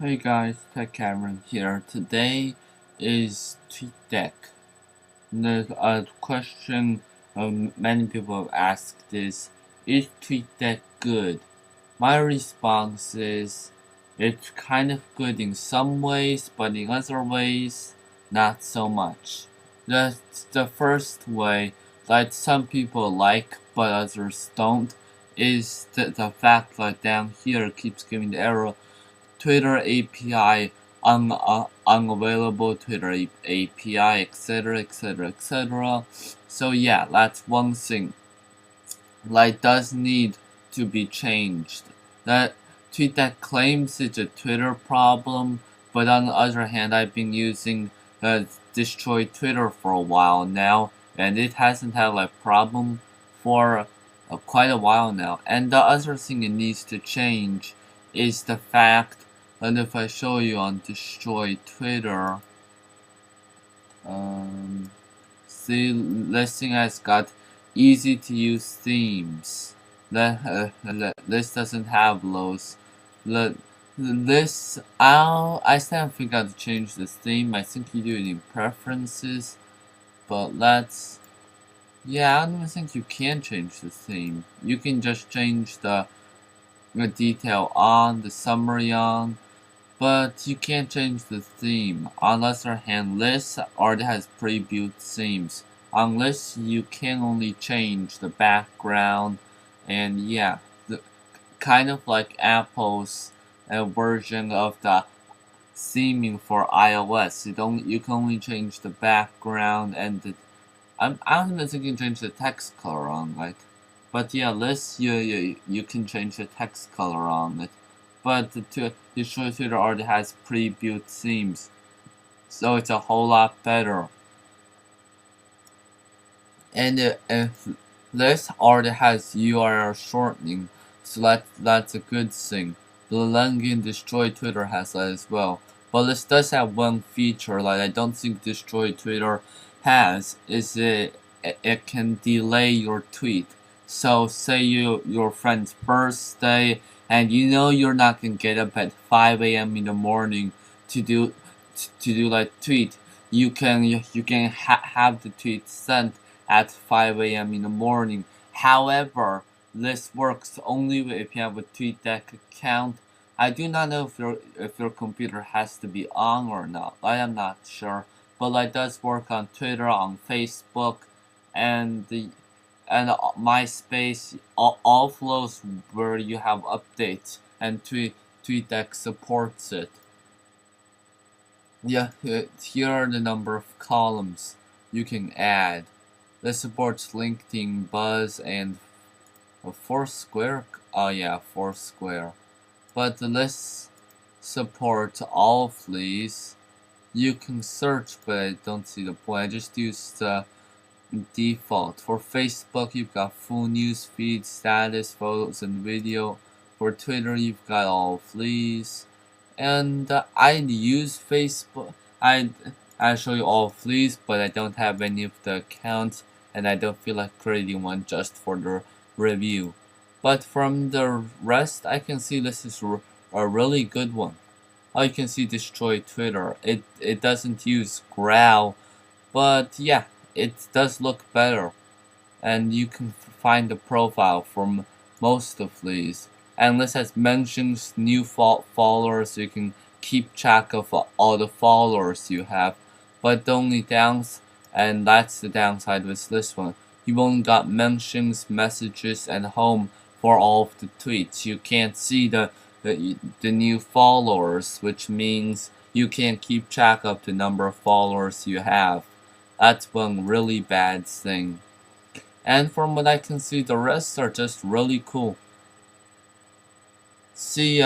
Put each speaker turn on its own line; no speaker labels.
Hey guys, Tech Cameron here. Today is TweetDeck. The question many people have asked is TweetDeck good? My response is, it's kind of good in some ways, but in other ways, not so much. The first way that some people like, but others don't, is the fact that down here it keeps giving the error Twitter API unavailable, Twitter API, etc., etc., etc. So yeah, that's one thing. Like, does need to be changed. That TweetDeck claims it's a Twitter problem, but on the other hand, I've been using Destroy Twitter for a while now, and it hasn't had a problem for quite a while now. And the other thing it needs to change is the fact, and if I show you on Destroy Twitter, see, this thing has got easy to use themes. This doesn't have those. I still haven't figured out to change this theme. I think you do it in preferences, but yeah, I don't even think you can change the theme. You can just change the detail on, the summary on, but you can't change the theme. On the other hand, this already has pre-built themes. Unless you can only change the background, and yeah, kind of like Apple's version of the theming for iOS. You can only change the background and I don't even think you can change the text color on it. But yeah, this you can change the text color on it. But the Destroy Twitter already has pre-built themes, so it's a whole lot better. And this already has URL shortening, so that's a good thing. The Langin Destroy Twitter has that as well. But this does have one feature that I don't think Destroy Twitter has, is it can delay your tweet. So say your friend's birthday, and you know you're not gonna get up at 5 a.m. in the morning to do that tweet. You can have the tweet sent at 5 a.m. in the morning. However, this works only if you have a TweetDeck account. I do not know if your computer has to be on or not. I am not sure, but it does work on Twitter, on Facebook, and MySpace. All flows where you have updates, and TweetDeck supports it. Yeah, here are the number of columns you can add. This supports LinkedIn, Buzz, and Foursquare. Oh yeah, Foursquare. But the list supports all of these. You can search, but I don't see the point. I just use the default. For Facebook, you've got full news feed, status, photos, and video. For Twitter, you've got all of these. And I use Facebook. I show you all of these, but I don't have any of the accounts, and I don't feel like creating one just for the review. But from the rest, I can see this is a really good one. Oh, you can see Destroy Twitter. It doesn't use growl, but yeah, it does look better. And you can find the profile from most of these. And this has mentions new followers, so you can keep track of all the followers you have. But the only and that's the downside with this one, you've only got mentions, messages, and home for all of the tweets. You can't see the new followers, which means you can't keep track of the number of followers you have. That's one really bad thing. And from what I can see, the rest are just really cool. See,